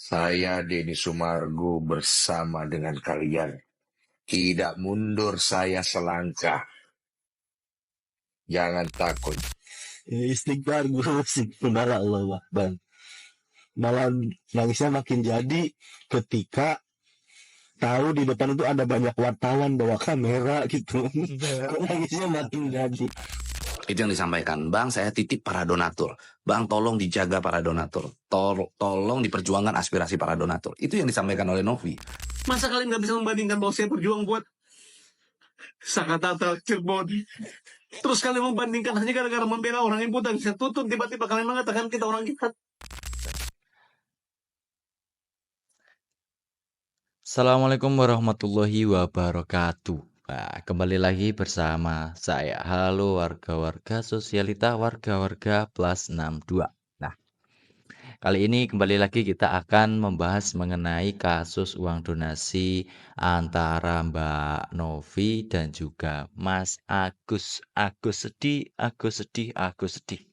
Saya Denny Sumargo bersama dengan kalian. Tidak mundur saya selangkah. Jangan takut. Istighfar gue istighfar Allah Akbar. Malah nangisnya makin jadi ketika tahu di depan itu ada banyak wartawan bawa kamera gitu. Kok nangisnya makin jadi. Itu yang disampaikan, Bang, saya titip para donatur. Bang, tolong dijaga para donatur. Tolong diperjuangkan aspirasi para donatur. Itu yang disampaikan oleh Novi. Masa kalian nggak bisa membandingkan bahwa saya berjuang buat Sakatata Cirebon? Terus kalian membandingkan hanya gara-gara membela orang yang buta bisa tutup, tiba-tiba kalian mengatakan kita orang jahat. Assalamualaikum warahmatullahi wabarakatuh. Nah, kembali lagi bersama saya. Halo warga-warga sosialita warga-warga plus 62. Nah, kali ini kembali lagi kita akan membahas mengenai kasus uang donasi antara Mbak Novi dan juga Mas Agus. Agus sedih, Agus sedih, Agus sedih.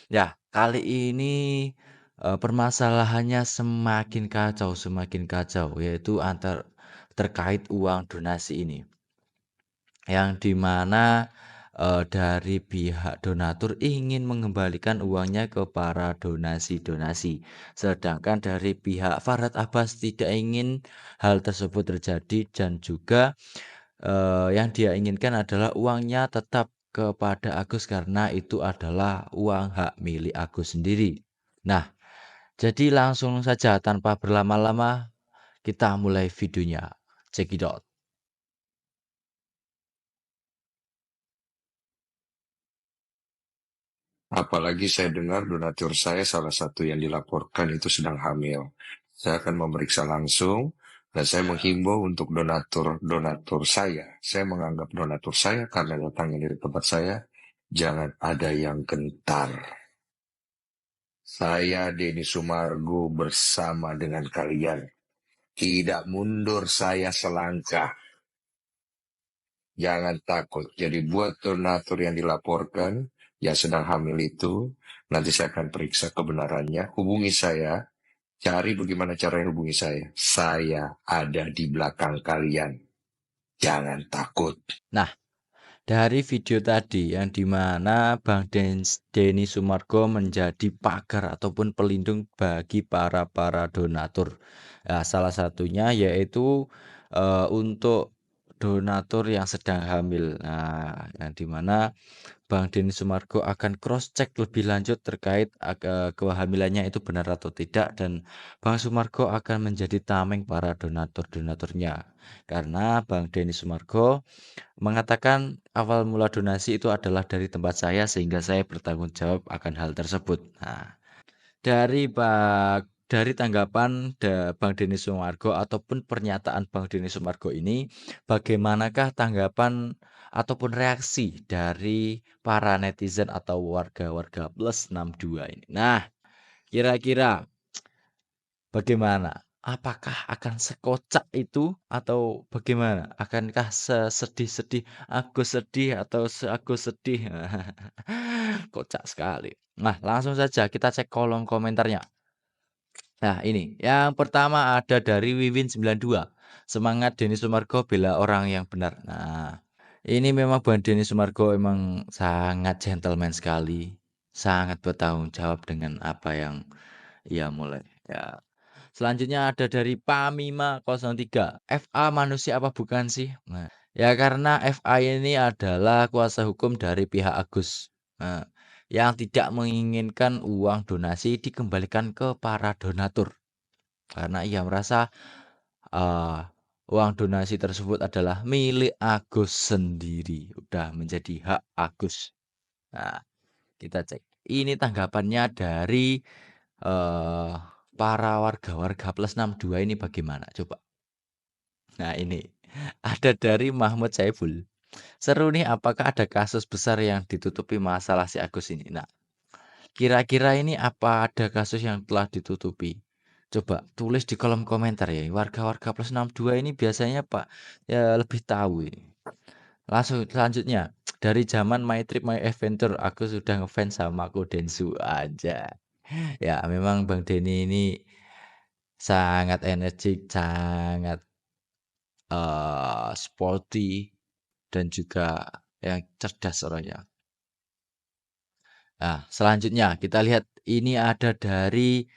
Ya, kali ini permasalahannya semakin kacau, yaitu terkait uang donasi ini, yang dimana dari pihak donatur ingin mengembalikan uangnya ke para donasi, sedangkan dari pihak Farhad Abbas tidak ingin hal tersebut terjadi dan juga yang dia inginkan adalah uangnya tetap kepada Agus karena itu adalah uang hak milik Agus sendiri. Nah, jadi langsung saja tanpa berlama-lama kita mulai videonya. Check it out. Apalagi saya dengar donatur saya salah satu yang dilaporkan itu sedang hamil. Saya akan memeriksa langsung dan saya menghimbau untuk donatur saya. Saya menganggap donatur saya karena datangnya dari tempat saya. Jangan ada yang gentar. Saya Denny Sumargo bersama dengan kalian. Tidak mundur saya selangkah. Jangan takut. Jadi buat donatur yang dilaporkan, yang sedang hamil itu, nanti saya akan periksa kebenarannya. Hubungi saya. Cari bagaimana cara hubungi saya. Saya ada di belakang kalian. Jangan takut. Nah, dari video tadi yang dimana Bang Denny Sumargo menjadi pagar ataupun pelindung bagi para donatur. Nah, salah satunya yaitu untuk donatur yang sedang hamil. Nah, yang dimana Bang Denny Sumargo akan cross check lebih lanjut terkait kehamilannya itu benar atau tidak, dan Bang Sumargo akan menjadi tameng para donaturnya. Karena Bang Denny Sumargo mengatakan awal mula donasi itu adalah dari tempat saya sehingga saya bertanggung jawab akan hal tersebut. Nah, dari tanggapan Bang Denny Sumargo ataupun pernyataan Bang Denny Sumargo ini, bagaimanakah tanggapan ataupun reaksi dari para netizen atau warga-warga plus 62 ini? Nah, kira-kira bagaimana? Apakah akan sekocak itu atau bagaimana? Akankah sesedih-sedih Agus sedih atau Agus sedih? Kocak sekali. Nah, langsung saja kita cek kolom komentarnya. Nah, ini yang pertama ada dari Wiwin92. Semangat Denny Sumargo bela orang yang benar. Nah, ini memang Bang Denny Sumargo emang sangat gentleman sekali. Sangat bertanggung jawab dengan apa yang ia mulai. Ya. Selanjutnya ada dari Pamima03. FA manusia apa bukan sih? Nah, ya karena FA ini adalah kuasa hukum dari pihak Agus. Nah, yang tidak menginginkan uang donasi dikembalikan ke para donatur. Karena ia merasa uang donasi tersebut adalah milik Agus sendiri. Udah menjadi hak Agus. Nah, kita cek. Ini tanggapannya dari para warga-warga plus 62 ini bagaimana? Coba. Nah, ini ada dari Mahmud Saiful. Seru nih, apakah ada kasus besar yang ditutupi masalah si Agus ini? Nah, kira-kira ini apa ada kasus yang telah ditutupi? Coba tulis di kolom komentar ya. Warga-warga plus 62 ini biasanya Pak ya lebih tahu ini. Langsung selanjutnya dari zaman My Trip My Adventure aku sudah ngefans sama Kodensu aja. Ya, memang Bang Denny ini sangat energik, sangat sporty, dan juga yang cerdas orangnya. Nah, selanjutnya kita lihat ini ada dari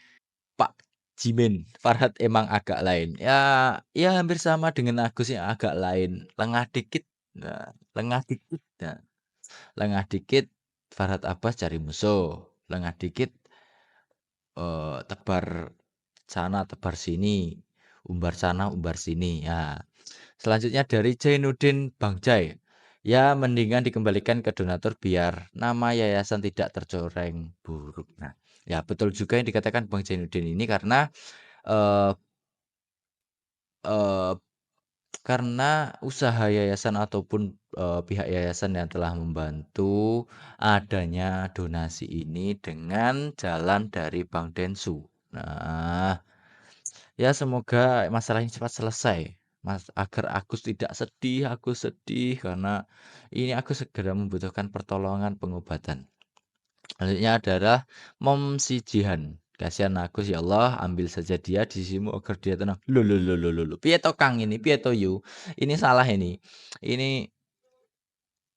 Pak Jimin. Farhad emang agak lain. Ya hampir sama dengan Agus yang agak lain. Lengah dikit. Nah, lengah dikit. Nah, lengah dikit Farhad Abbas cari musuh. Lengah dikit tebar sana, tebar sini. Umbar sana, umbar sini. Ya. Selanjutnya dari Jainuddin Bangjai. Ya mendingan dikembalikan ke donatur biar nama yayasan tidak tercoreng buruk. Nah, ya betul juga yang dikatakan Bang Jainuddin ini karena eh, eh, karena usaha yayasan ataupun pihak yayasan yang telah membantu adanya donasi ini dengan jalan dari Bang Densu. Nah, ya semoga masalah ini cepat selesai. Agar Agus tidak sedih, Agus sedih karena ini Agus segera membutuhkan pertolongan pengobatan. Selanjutnya adalah Mom si Jihan. Kasihan Agus, ya Allah, ambil saja dia di sisimu agar dia tenang. Loh. Piye to Kang ini? Piye to Yu? Ini salah ini. Ini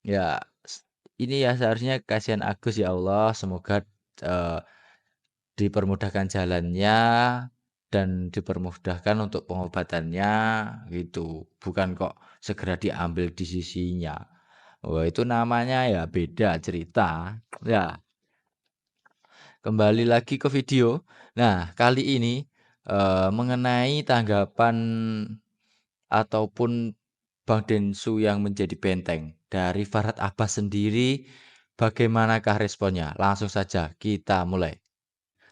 ya ini ya seharusnya kasihan Agus, ya Allah, semoga eh, dipermudahkan jalannya dan dipermudahkan untuk pengobatannya gitu. Bukan kok segera diambil di sisinya. Wah, itu namanya ya beda cerita. Ya, kembali lagi ke video. Nah, kali ini mengenai tanggapan ataupun Bang Densu yang menjadi benteng dari Farhad Abbas sendiri, bagaimanakah responnya? Langsung saja kita mulai.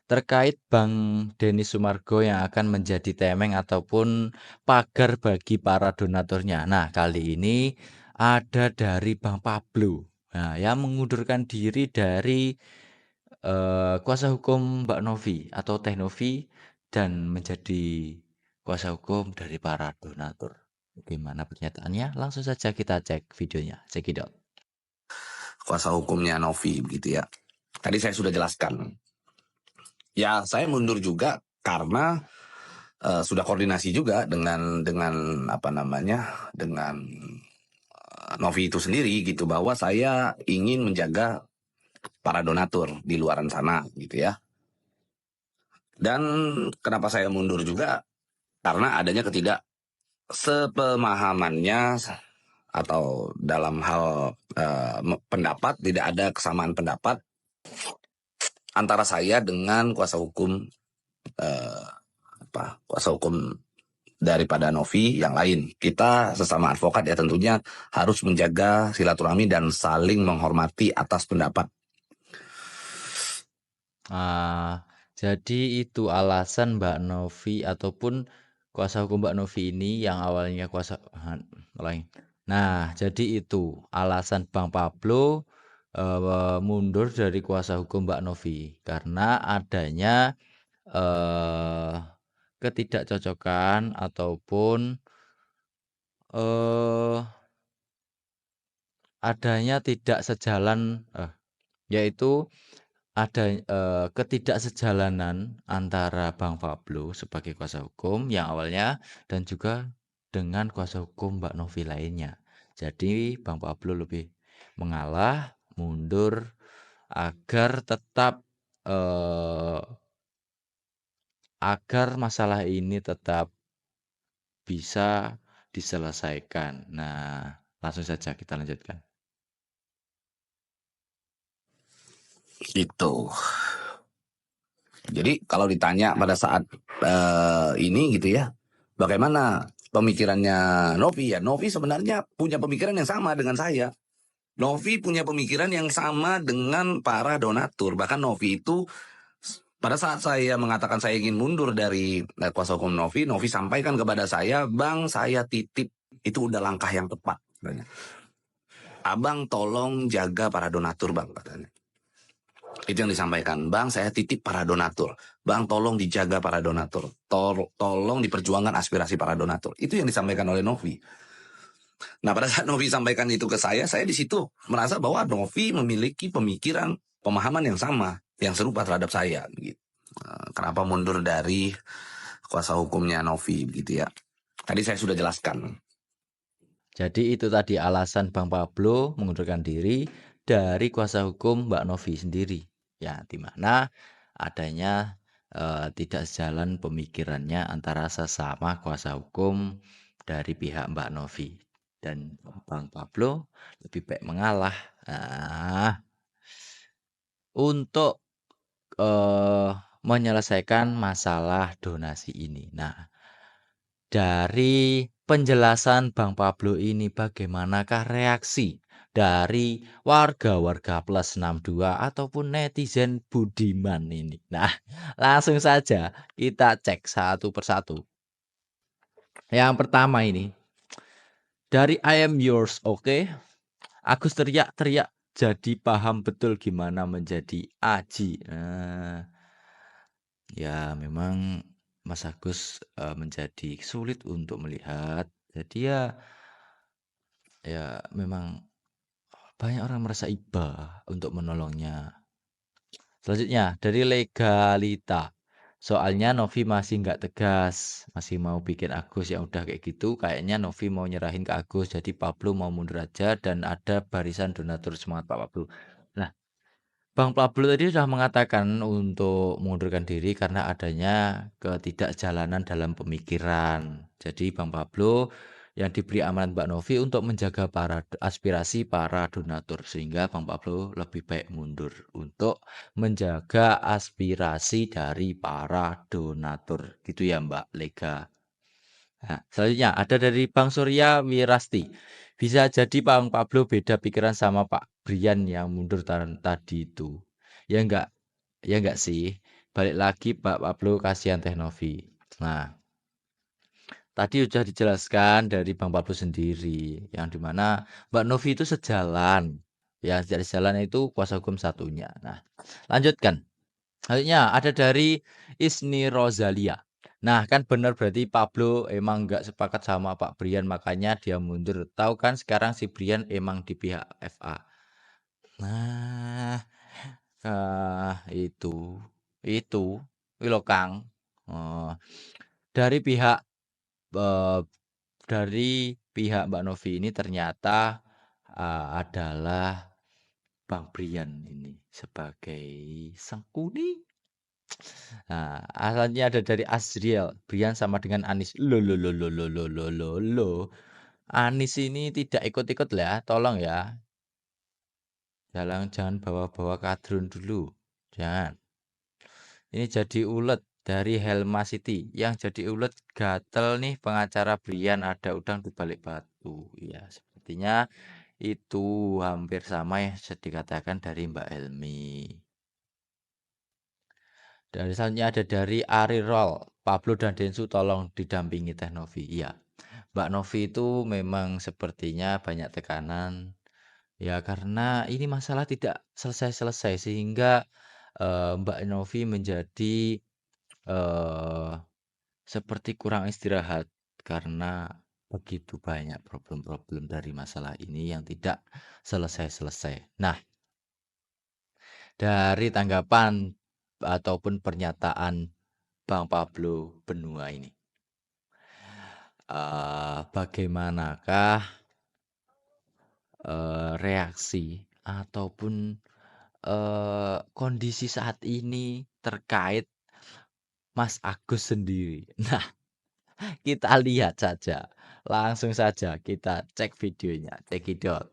Terkait Bang Denny Sumargo yang akan menjadi temeng ataupun pagar bagi para donaturnya. Nah, kali ini ada dari Bang Pablo. Nah, yang mengundurkan diri dari kuasa hukum Mbak Novi atau Teh Novi dan menjadi kuasa hukum dari para donatur. Bagaimana pernyataannya? Langsung saja kita cek videonya. Cekidot. Kuasa hukumnya Novi begitu ya. Tadi saya sudah jelaskan. Ya, saya mundur juga karena sudah koordinasi juga dengan apa namanya, dengan Novi itu sendiri gitu, bahwa saya ingin menjaga para donatur di luaran sana gitu ya. Dan kenapa saya mundur juga? Karena adanya sepemahamannya atau dalam hal pendapat, tidak ada kesamaan pendapat antara saya dengan kuasa hukum kuasa hukum daripada Novi yang lain. Kita sesama advokat ya tentunya harus menjaga silaturahmi dan saling menghormati atas pendapat. Jadi itu alasan Mbak Novi ataupun kuasa hukum Mbak Novi ini yang awalnya kuasa lain. Nah, jadi itu alasan Bang Pablo mundur dari kuasa hukum Mbak Novi karena adanya ketidakcocokan ataupun adanya tidak sejalan, yaitu ada ketidaksejalanan antara Bang Pablo sebagai kuasa hukum yang awalnya dan juga dengan kuasa hukum Mbak Novi lainnya. Jadi Bang Pablo lebih mengalah, mundur agar tetap agar masalah ini tetap bisa diselesaikan. Nah, langsung saja kita lanjutkan. Gitu. Jadi kalau ditanya pada saat ini gitu ya, bagaimana pemikirannya Novi ya? Novi sebenarnya punya pemikiran yang sama dengan saya. Novi punya pemikiran yang sama dengan para donatur. Bahkan Novi itu pada saat saya mengatakan saya ingin mundur dari kuasa hukum Novi, Novi sampaikan kepada saya, Bang, saya titip, itu udah langkah yang tepat. Katanya. Abang tolong jaga para donatur, Bang, katanya. Itu yang disampaikan, Bang, saya titip para donatur. Bang, tolong dijaga para donatur. Tolong diperjuangkan aspirasi para donatur. Itu yang disampaikan oleh Novi. Nah, pada saat Novi sampaikan itu ke saya di situ merasa bahwa Novi memiliki pemikiran, pemahaman yang sama, yang serupa terhadap saya. Gitu. Kenapa mundur dari kuasa hukumnya Novi gitu ya. Tadi saya sudah jelaskan. Jadi itu tadi alasan Bang Pablo mengundurkan diri dari kuasa hukum Mbak Novi sendiri. Ya, di mana adanya tidak sejalan pemikirannya antara sesama kuasa hukum dari pihak Mbak Novi. Dan Bang Pablo lebih baik mengalah untuk menyelesaikan masalah donasi ini. Nah, dari penjelasan Bang Pablo ini bagaimanakah reaksi dari warga-warga plus 62 ataupun netizen budiman ini? Nah, langsung saja kita cek satu persatu. Yang pertama ini, dari I am yours, oke? Agus teriak-teriak jadi paham betul gimana menjadi Aji. Nah, ya memang Mas Agus menjadi sulit untuk melihat. Jadi ya memang banyak orang merasa iba untuk menolongnya. Selanjutnya dari legalita. Soalnya Novi masih nggak tegas, masih mau bikin Agus yang udah kayak gitu. Kayaknya Novi mau nyerahin ke Agus, jadi Pablo mau mundur aja dan ada barisan donatur semangat Pak Pablo. Nah, Bang Pablo tadi sudah mengatakan untuk mengundurkan diri karena adanya ketidakjalanan dalam pemikiran. Jadi Bang Pablo yang diberi amanat Mbak Novi untuk menjaga aspirasi para donatur sehingga Bang Pablo lebih baik mundur untuk menjaga aspirasi dari para donatur. Gitu ya Mbak Lega. Nah, selanjutnya ada dari Bang Surya Wirasti. Bisa jadi Bang Pablo beda pikiran sama Pak Brian yang mundur tadi itu. Ya enggak sih. Balik lagi Pak Pablo kasihan Teh Novi. Nah, tadi sudah dijelaskan dari Bang Pablo sendiri yang dimana Mbak Novi itu sejalan. Ya, dari sejalan itu kuasa hukum satunya. Nah, lanjutkan. Selanjutnya ada dari Isni Rosalia. Nah, kan benar berarti Pablo emang nggak sepakat sama Pak Brian, makanya dia mundur. Tahu kan sekarang si Brian emang di pihak FA. Nah, itu lo Kang. Dari pihak Mbak Novi ini ternyata adalah Bang Brian ini sebagai sengkuni. Nah, asalnya ada dari Asriel. Brian sama dengan Anis. Lo. Anis ini tidak ikut-ikut lah, tolong ya. Jangan bawa-bawa kadrun dulu. Jangan. Ini jadi ulet dari Helma City. Yang jadi ulet gatel nih pengacara Brian ada udang di balik batu. Ya, sepertinya itu hampir sama ya dikatakan dari Mbak Helmi. Dari selanjutnya ada dari Ari Roll. Pablo dan Densu tolong didampingi Teh Novi. Iya. Mbak Novi itu memang sepertinya banyak tekanan. Ya karena ini masalah tidak selesai-selesai sehingga Mbak Novi menjadi seperti kurang istirahat karena begitu banyak problem-problem dari masalah ini yang tidak selesai-selesai. Nah, dari tanggapan ataupun pernyataan Bang Pablo Benua ini, bagaimanakah reaksi ataupun kondisi saat ini terkait Mas Agus sendiri? Nah, kita lihat saja, langsung saja kita cek videonya, cekidot.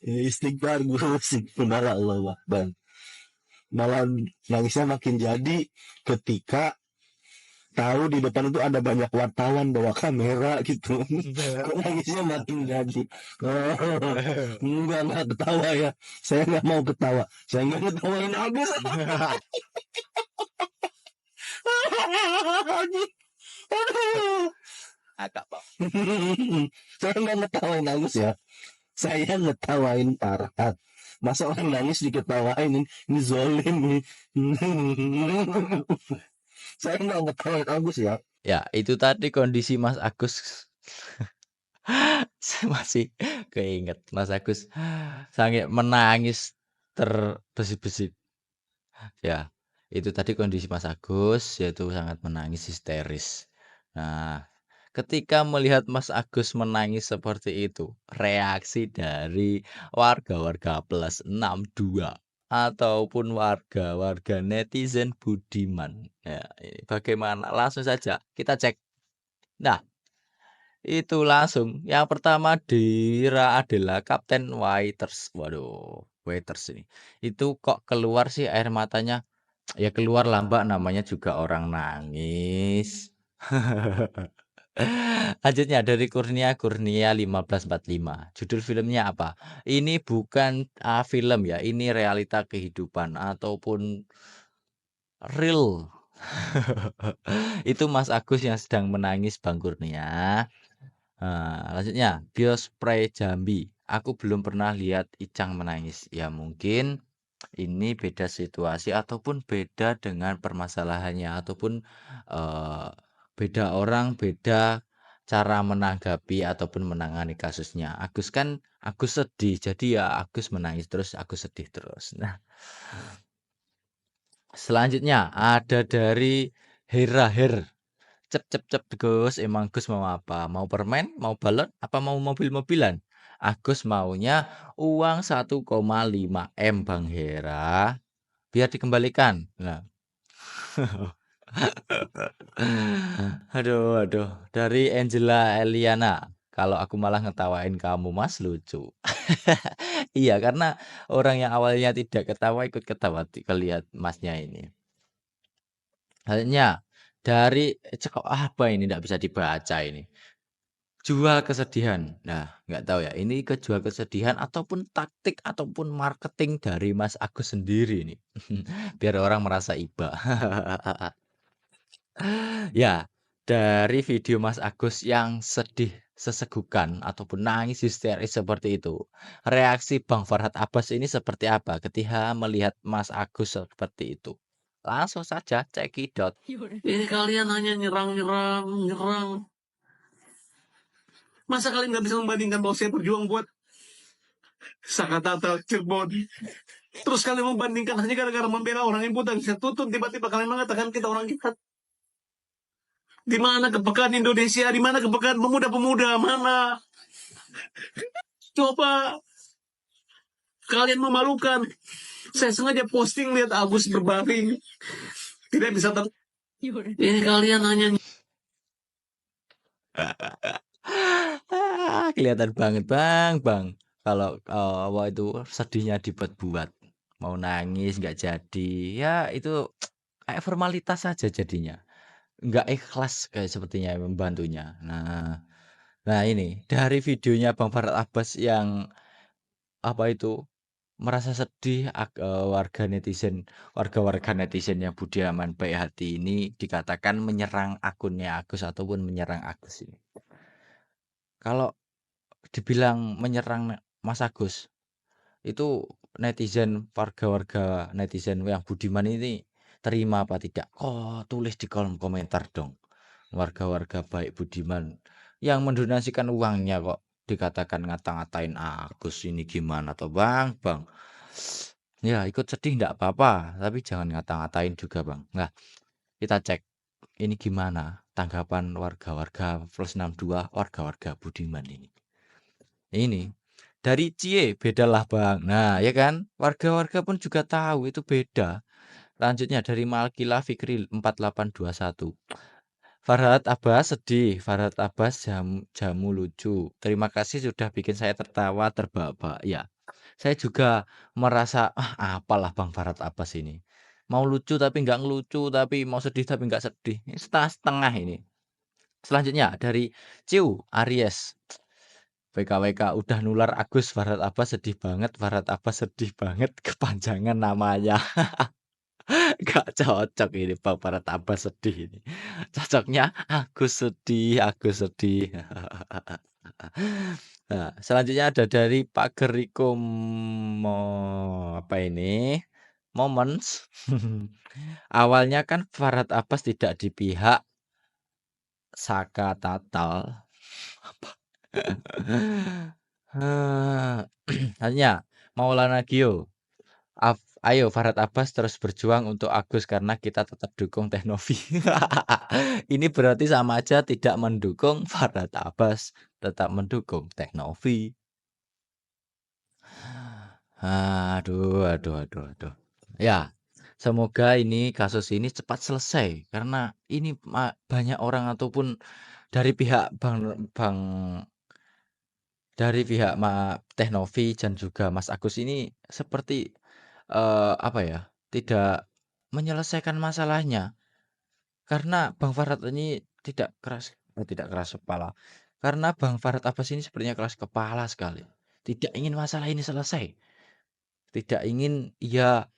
Istighfar gue sih, Allah Akbar. Malah nangisnya makin jadi ketika tahu di depan itu ada banyak wartawan bawa kamera gitu. Kok nangisnya makin jadi. Enggak ketawa ya. Saya nggak mau ketawa. Saya nggak ketawain Agus. Agak Pak. Saya nggak ngetawain Agus ya. Saya ngetawain Farhat. Masa orang nangis diketawain, ini zolim nih. Saya nggak ngetawain Agus ya. Ya, itu tadi kondisi Mas Agus. Saya masih keinget Mas Agus sangat menangis terbesit-besit. Ya, itu tadi kondisi Mas Agus, yaitu sangat menangis histeris. Nah, ketika melihat Mas Agus menangis seperti itu, reaksi dari warga-warga plus 62 ataupun warga-warga netizen budiman, ya, ini bagaimana? Langsung saja kita cek. Nah, itu langsung yang pertama Dira adalah Kapten Waiters. Waduh, Waiters ini. Itu kok keluar sih air matanya? Ya keluar lah Mbak, namanya juga orang nangis. Lanjutnya dari Kurnia 1545. Judul filmnya apa? Ini bukan film ya, ini realita kehidupan ataupun real. Itu Mas Agus yang sedang menangis Bang Kurnia. Lanjutnya Biospray Jambi. Aku belum pernah lihat Icang menangis. Ya mungkin ini beda situasi ataupun beda dengan permasalahannya ataupun beda orang, beda cara menanggapi ataupun menangani kasusnya. Agus sedih, jadi ya Agus menangis terus, Agus sedih terus. Nah, selanjutnya ada dari Hera Her. Cep Gus, emang Gus mau apa? Mau permen, mau balon, apa mau mobil-mobilan? Agus maunya uang 1,5 M Bang Hera biar dikembalikan. Nah. Aduh. Dari Angela Eliana. Kalau aku malah ngetawain kamu Mas lucu. Iya, karena orang yang awalnya tidak ketawa ikut ketawa kelihat Masnya ini. Halnya dari cekok apa ini tidak bisa dibaca ini. Jual kesedihan. Nah, nggak tahu ya, ini kejual kesedihan ataupun taktik ataupun marketing dari Mas Agus sendiri nih. Biar orang merasa iba. Ya, dari video Mas Agus yang sedih sesegukan ataupun nangis histeris seperti itu. Reaksi Bang Farhad Abbas ini seperti apa ketika melihat Mas Agus seperti itu? Langsung saja cekidot. Ini kalian hanya nyerang. Masa kalian nggak bisa membandingkan bahwa saya berjuang buat Sakatata Cirebon. Terus kalian membandingkan hanya gara-gara membela orang yang buta bisa tutup, tiba-tiba kalian mengatakan kita orang jahat. Di mana kepekaan Indonesia? Di mana kepekaan pemuda-pemuda? Mana? Coba kalian memalukan. Saya sengaja posting lihat Agus berbaring. Tidak bisa ini kalian hanya Kelihatan banget Bang. Kalau itu sedihnya dibuat-buat. Mau nangis nggak jadi. Ya itu kayak formalitas saja jadinya. Nggak ikhlas kayak sepertinya membantunya. Nah ini dari videonya Bang Farhad Abbas yang apa itu merasa sedih warga netizen yang budiman baik hati ini dikatakan menyerang akunnya Agus ataupun menyerang Agus ini. Kalau dibilang menyerang Mas Agus itu warga-warga netizen yang budiman ini terima apa tidak? Kok tulis di kolom komentar dong. Warga-warga baik budiman yang mendonasikan uangnya kok dikatakan ngata-ngatain Agus ini gimana toh Bang? Ya ikut sedih enggak apa-apa, tapi jangan ngata-ngatain juga Bang. Nah, kita cek ini gimana tanggapan warga-warga plus 62 warga-warga budiman ini. Ini dari Cie bedalah Bang. Nah, ya kan? Warga-warga pun juga tahu itu beda. Lanjutnya dari Malkila Fikri 4821. Farhad Abbas sedih, Farhad Abbas jamu lucu. Terima kasih sudah bikin saya tertawa terbahak-bahak. Ya, saya juga merasa apalah Bang Farhad Abbas ini. Mau lucu tapi nggak ngelucu, tapi mau sedih tapi nggak sedih. Setengah-setengah ini. Selanjutnya dari Ciu Aries. WKWK udah nular Agus Farhad Abbas sedih banget, Farhad Abbas sedih banget kepanjangan namanya. Gak cocok ini Bang Farhad Abbas sedih ini. Cocoknya Agus sedih. Nah, selanjutnya ada dari Pak Geriko apa ini? Moments. Awalnya kan Farhad Abbas tidak di pihak Saka Tatal. Apa? Hanya Maulana Gio. Ayo Farhad Abbas terus berjuang untuk Agus karena kita tetap dukung Teknovi. Ini berarti sama aja tidak mendukung Farhad Abbas, tetap mendukung Teknovi. Aduh. Ya, semoga ini kasus ini cepat selesai karena ini banyak orang ataupun dari pihak dari pihak Teknovi dan juga Mas Agus ini seperti apa ya, tidak menyelesaikan masalahnya. Karena Bang Farhad ini tidak keras kepala. Karena Bang Farhad Abbas ini sepertinya keras kepala sekali. Tidak ingin masalah ini selesai. Tidak ingin ia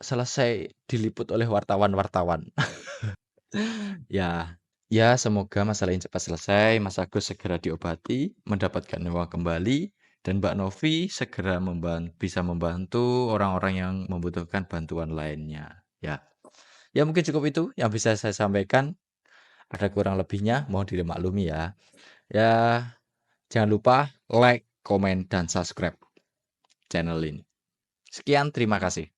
selesai diliput oleh wartawan-wartawan. Ya, ya semoga masalah ini cepat selesai, Mas Agus segera diobati, mendapatkan uang kembali, dan Mbak Novi segera bisa membantu orang-orang yang membutuhkan bantuan lainnya. Ya mungkin cukup itu yang bisa saya sampaikan. Ada kurang lebihnya, mohon dimaklumi ya. Ya, jangan lupa like, komen, dan subscribe channel ini. Sekian, terima kasih.